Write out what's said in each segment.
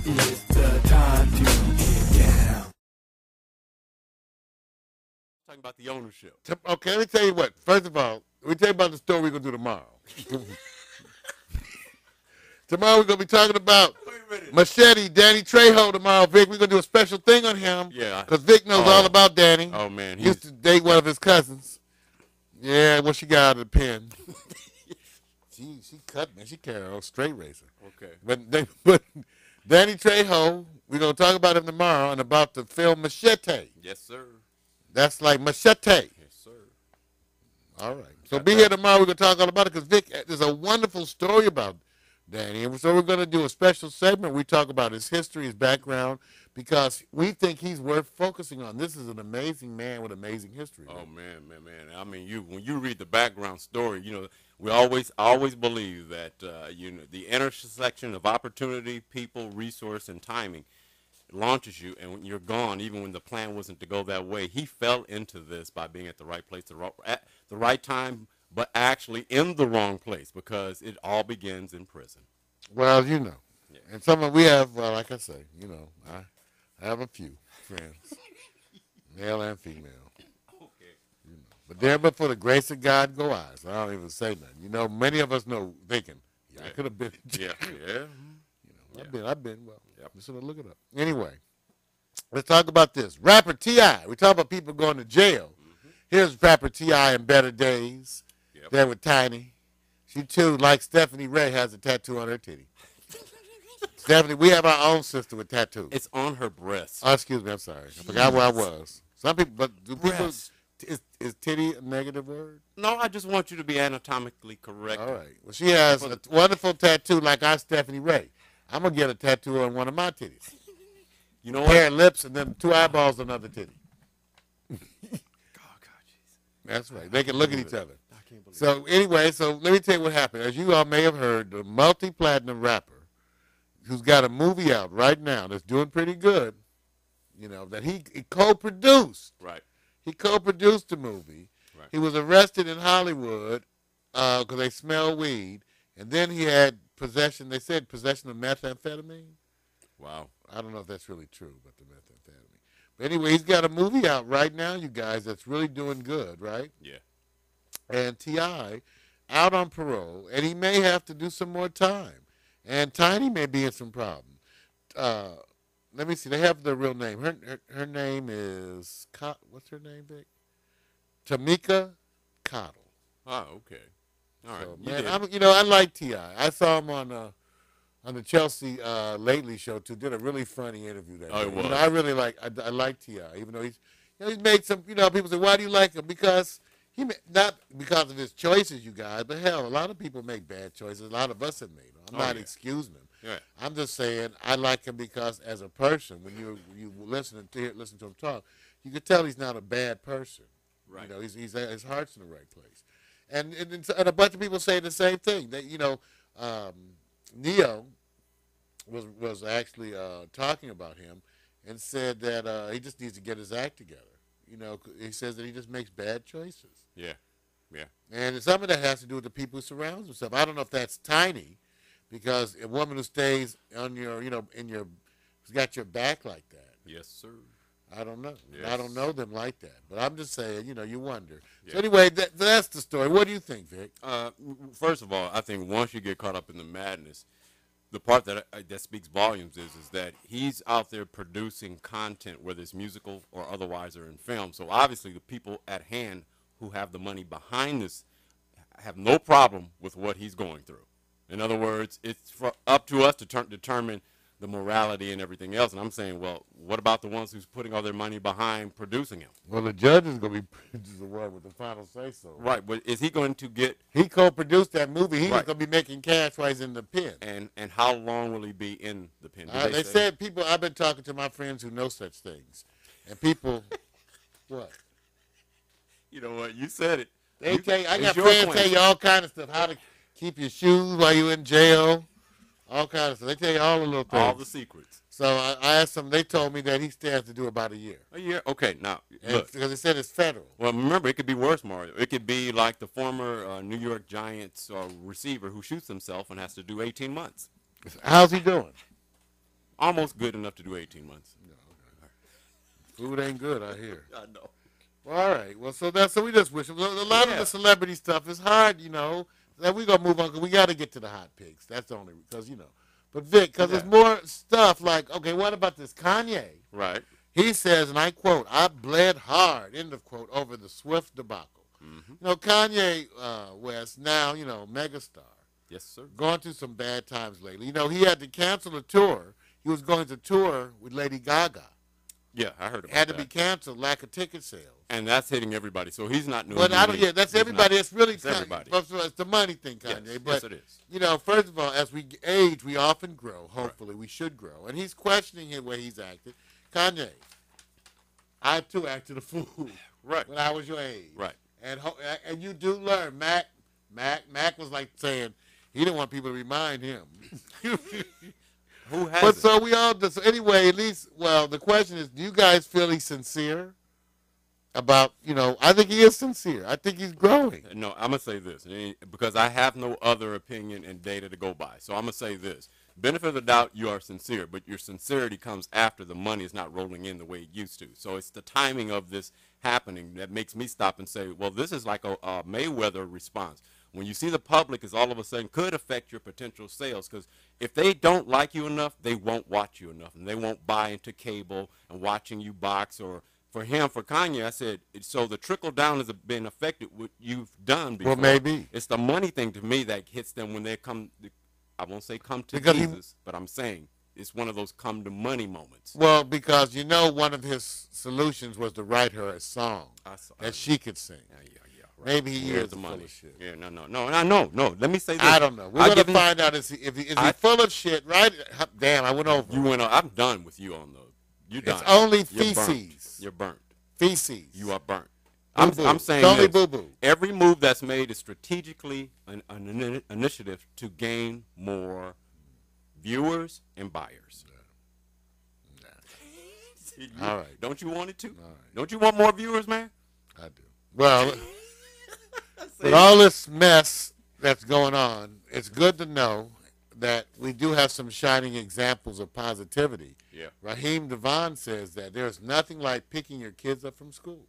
It's the time to get down. Talking about the ownership. Okay, let me tell you what. First of all, let me tell you about the story we're going to do tomorrow. Tomorrow we're going to be talking about Machete, Danny Trejo tomorrow, Vic. We're going to do a special thing on him. Yeah. Because Vic knows all about Danny. Oh, man. He used to date one of his cousins. Yeah, what she got out of the pen. she cut, man. She carried a straight razor. Okay. But Danny Trejo, we're going to talk about him tomorrow and about the film Machete. Yes, sir. That's like Machete. Yes, sir. All right. So be here tomorrow. We're going to talk all about it because Vic, there's a wonderful story about Danny. And so we're going to do a special segment. We talk about his history, his background, because we think he's worth focusing on. This is an amazing man with amazing history. Oh, man. I mean, when you read the background story, we always believe that, the intersection of opportunity, people, resource, and timing launches you, and when you're gone, even when the plan wasn't to go that way. He fell into this by being at the right place at the right time, but actually in the wrong place, because it all begins in prison. Well, Yeah. And we have, like I say, I have a few friends, male and female. Okay. But for the grace of God go I. So I don't even say nothing. Many of us know thinking, I could have been. Yeah. I've been. Well, Yep. I'm just gonna look it up. Anyway, let's talk about this. Rapper T.I. We talk about people going to jail. Mm-hmm. Here's rapper T.I. in better days. Yep. There with Tiny. She too, like Stephanie Ray, has a tattoo on her titty. Stephanie, we have our own sister with tattoos. It's on her breast. Oh, excuse me. I'm sorry. I forgot where I was. Some people, but do people? Breast. Is titty a negative word? No, I just want you to be anatomically correct. All right. Well, she has a wonderful tattoo like our Stephanie Ray. I'm going to get a tattoo on one of my titties. You know a what? pair of lips and then 2 eyeballs on another titty. God, jeez. That's right. They can look at each other. I can't believe So anyway, let me tell you what happened. As you all may have heard, the multi-platinum rapper who's got a movie out right now that's doing pretty good, that he co-produced. Right. He co-produced the movie. Right. He was arrested in Hollywood because they smelled weed. And then he had possession of methamphetamine. Wow. I don't know if that's really true, but the methamphetamine. But anyway, he's got a movie out right now, you guys, that's really doing good, right? Yeah. And T.I. out on parole, and he may have to do some more time. And Tiny may be in some problem. Let me see. They have the real name. Her name is, what's her name, Vic? Tamika Cottle. Oh, okay. All right. So, man, I like T.I. I saw him on the Chelsea Lately show too. Did a really funny interview that day. It was. I really I like T.I. Even though he's made some. People say, why do you like him? Because not because of his choices, you guys, but hell, a lot of people make bad choices. A lot of us have made them. I'm not excusing him. Yeah. I'm just saying I like him because as a person, when you listen to him talk, you can tell he's not a bad person. Right. His heart's in the right place. And a bunch of people say the same thing. That Neo was actually talking about him and said that he just needs to get his act together. He says that he just makes bad choices. Yeah. And some of that has to do with the people who surround himself. I don't know if that's Tiny, because a woman who stays on your, who's got your back like that. Yes, sir. I don't know. Yes. I don't know them like that. But I'm just saying, you wonder. Yeah. So anyway, that's the story. What do you think, Vic? First of all, I think once you get caught up in the madness, the part that speaks volumes is that he's out there producing content, whether it's musical or otherwise or in film. So obviously the people at hand who have the money behind this have no problem with what he's going through. In other words, it's up to us to determine the morality and everything else. And I'm saying, well, what about the ones who's putting all their money behind producing him? Well, the judge is going to be the one with the final say-so. Right, but is he going to get... He co-produced that movie. He's going to be making cash while he's in the pen. And how long will he be in the pen? They said people... I've been talking to my friends who know such things. And people... What? You know what? You said it. They tell you, I got friends tell you all kind of stuff. How to keep your shoes while you're in jail. All kinds of stuff. They tell you all the little things. All the secrets. So I asked them. They told me that he stands to do about a year. A year? Okay, now, look. Because they said it's federal. Well, remember, it could be worse, Mario. It could be like the former New York Giants receiver who shoots himself and has to do 18 months. How's he doing? almost good enough to do 18 months. Food ain't good, I hear. I know. Well, all right. Well, so we just wish a lot of the celebrity stuff is hard, That we gonna move on because we got to get to the hot picks. That's the only because But Vic, because there's more stuff like what about this Kanye? Right. He says, and I quote, "I bled hard," end of quote, over the Swift debacle. Mm-hmm. Kanye West now megastar. Yes, sir. Going through some bad times lately. He had to cancel a tour. He was going to tour with Lady Gaga. Yeah, I heard about that. Had to be canceled, lack of ticket sales. And that's hitting everybody. So he's not new. But that's everybody. It's really everybody. It's the money thing, Kanye. Yes, but, yes, it is. First of all, as we age, we often grow. Hopefully, we should grow. And he's questioning the way he's acted. Kanye, I too acted a fool. Right. When I was your age. Right. And you do learn. Mac was like saying he didn't want people to remind him. Who has But it? so we all do. So anyway, at least, the question is, do you guys feel he's sincere about, I think he is sincere. I think he's growing. No, I'm going to say this because I have no other opinion and data to go by. So I'm going to say this. Benefit of the doubt, you are sincere, but your sincerity comes after the money is not rolling in the way it used to. So it's the timing of this happening that makes me stop and say, well, this is like a Mayweather response. When you see the public is all of a sudden could affect your potential sales because if they don't like you enough, they won't watch you enough and they won't buy into cable and watching you box. Or for Kanye, I said, so the trickle down has been affected what you've done before. Well, maybe. It's the money thing to me that hits them when they come, I won't say come to Because Jesus, but I'm saying it's one of those come to money moments. Well, because one of his solutions was to write her a song that she could sing. Yeah. Right. Maybe he Where's is the full money? of shit. Yeah, no. Let me say this. I don't know. We're going to find out is he full of shit, right? Damn, I went over. You went. I'm done with you on those. You're done. It's only You're feces. You're burnt. Feces. You are burnt. Boo-boo. I'm saying It's only this. boo-boo. Every move that's made is strategically an initiative to gain more viewers and buyers. All right. Don't you want it to? All right. Don't you want more viewers, man? I do. Well, with all this mess that's going on, it's good to know that we do have some shining examples of positivity. Yeah. Raheem Devon says that there's nothing like picking your kids up from school.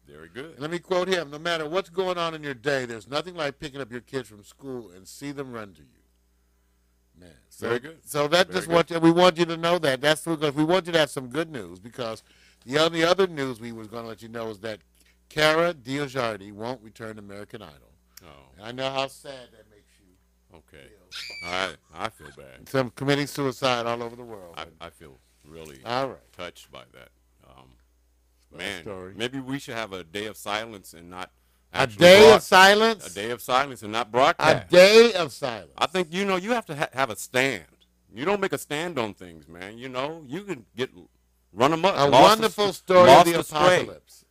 Very good. And let me quote him, no matter what's going on in your day, there's nothing like picking up your kids from school and see them run to you. Man. So, Very good. So that Very we want you to know that. That's because we want you to have some good news because the only other news we was going to let you know is that Cara Diojardi won't return to American Idol. Oh. And I know how sad that makes you. Okay. All right. I feel bad. Some committing suicide all over the world. I feel really all right. touched by that. Man, story. Maybe we should have a day of silence and not A day of silence? A day of silence and not broadcast. A day of silence. I think, you have to have a stand. You don't make a stand on things, man. You can run them up. A wonderful story of the apocalypse.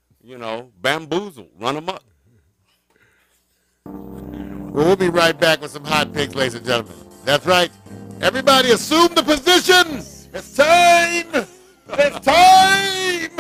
Bamboozle, run them up. We'll be right back with some hot picks, ladies and gentlemen. That's right. Everybody assume the position. It's time. It's time.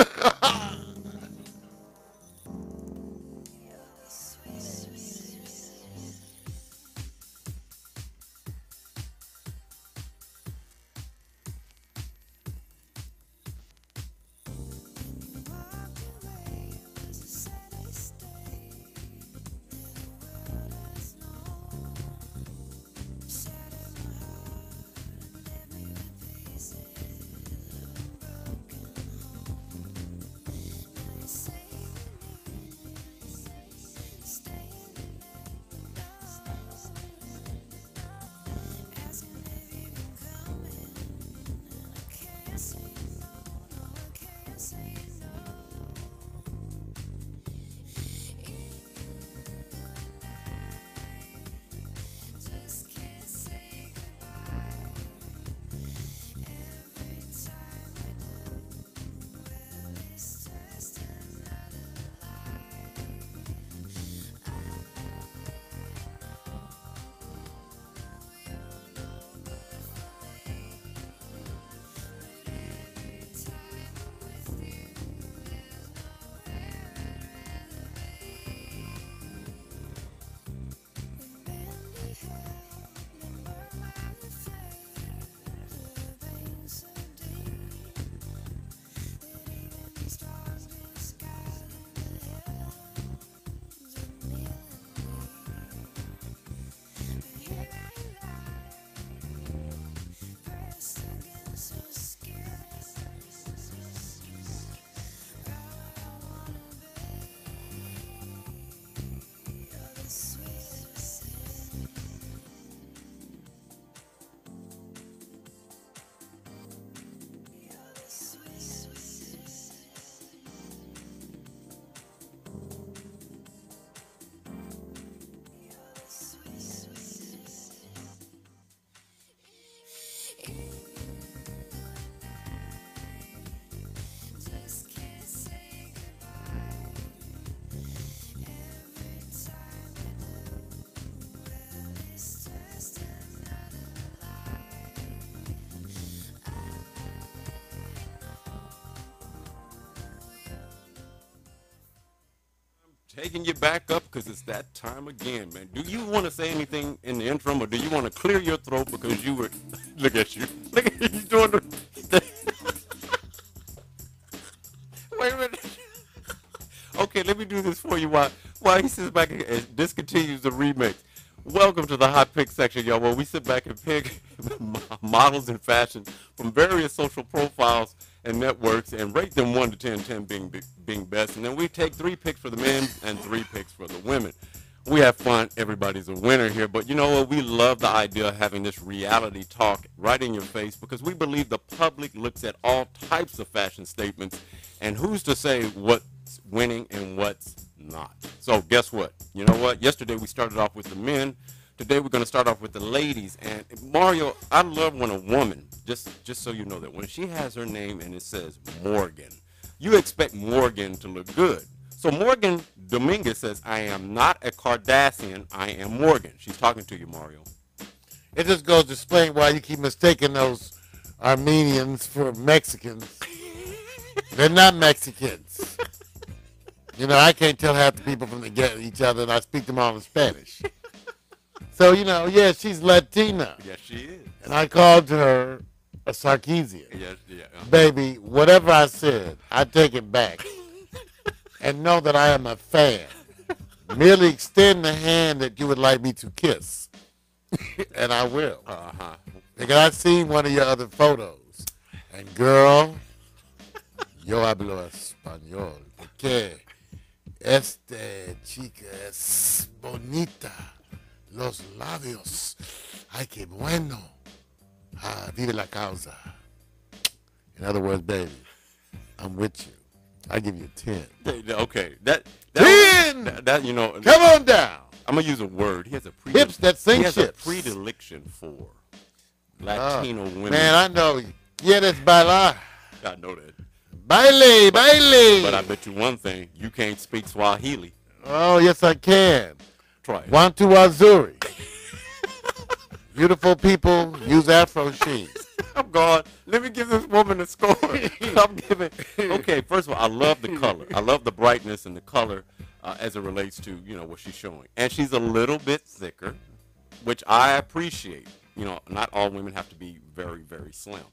Taking you back up because it's that time again, man. Do you want to say anything in the interim, or do you want to clear your throat because you were? Look at you. Look at you doing the. Wait a minute. Okay, let me do this for you while he sits back and discontinues the remix. Welcome to the Hot Pick section, y'all, where we sit back and pick models in fashion from various social profiles and networks and rate them 1 to 10, 10 being best. And then we take 3 picks for the men and 3 picks for the women. We have fun. Everybody's a winner here. But you know what? We love the idea of having this reality talk right in your face because we believe the public looks at all types of fashion statements. And who's to say what's winning and what's not? So guess what? You know what? Yesterday we started off with the men. Today we're going to start off with the ladies. And Mario, I love when a woman, just so you know that when she has her name and it says Morgan, you expect Morgan to look good. So Morgan Dominguez says, I am not a Kardashian, I am Morgan. She's talking to you, Mario. It just goes to explain why you keep mistaking those Armenians for Mexicans. They're not Mexicans. You know, I can't tell half the people from each other, and I speak them all in Spanish. So, you know, yeah, she's Latina. Yes, she is. And I called her a Sarkeesian. Yes, yeah. Baby, whatever I said, I take it back. And know that I am a fan. Merely extend the hand that you would like me to kiss. And I will. Uh-huh. Because I've seen one of your other photos. And girl, yo hablo español. Porque esta chica es bonita. Los labios. Ay, qué bueno. Ah, vive la causa. In other words, baby, I'm with you. I give you 10. Okay, that 10. That you know. Come on down. I'm gonna use a word. He has a Hips that sing he has a ships. predilection for Latino women. Man, I know. Quieres bailar. I know that. Baile, baile. But I bet you one thing: you can't speak Swahili. Oh, yes, I can. Try it. Wantu Wazuri. Beautiful people use Afro sheen. I'm gone. Let me give this woman a score. I'm giving. Okay, first of all, I love the color. I love the brightness and the color as it relates to, you know, what she's showing. And she's a little bit thicker, which I appreciate. You know, not all women have to be very, very slim.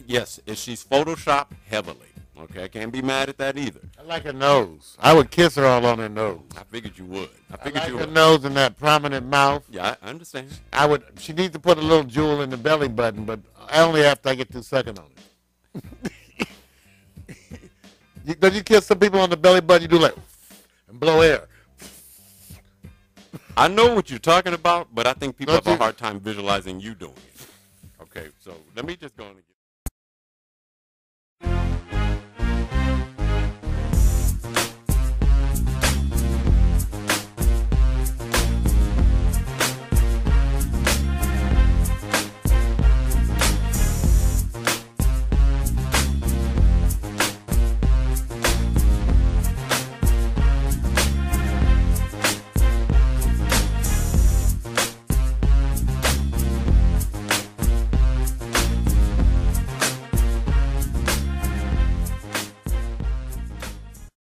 Yes, she's photoshopped heavily. Okay, I can't be mad at that either. I like her nose. I would kiss her all on her nose. I figured you would. I I figured like you her would. nose and that prominent mouth. Yeah, I understand. I would. She needs to put a little jewel in the belly button, but only after I get through sucking on it. You kiss some people on the belly button, you do like and blow air. I know what you're talking about, but I think people Don't have a you? hard time visualizing you doing it. Okay, so let me just go on and get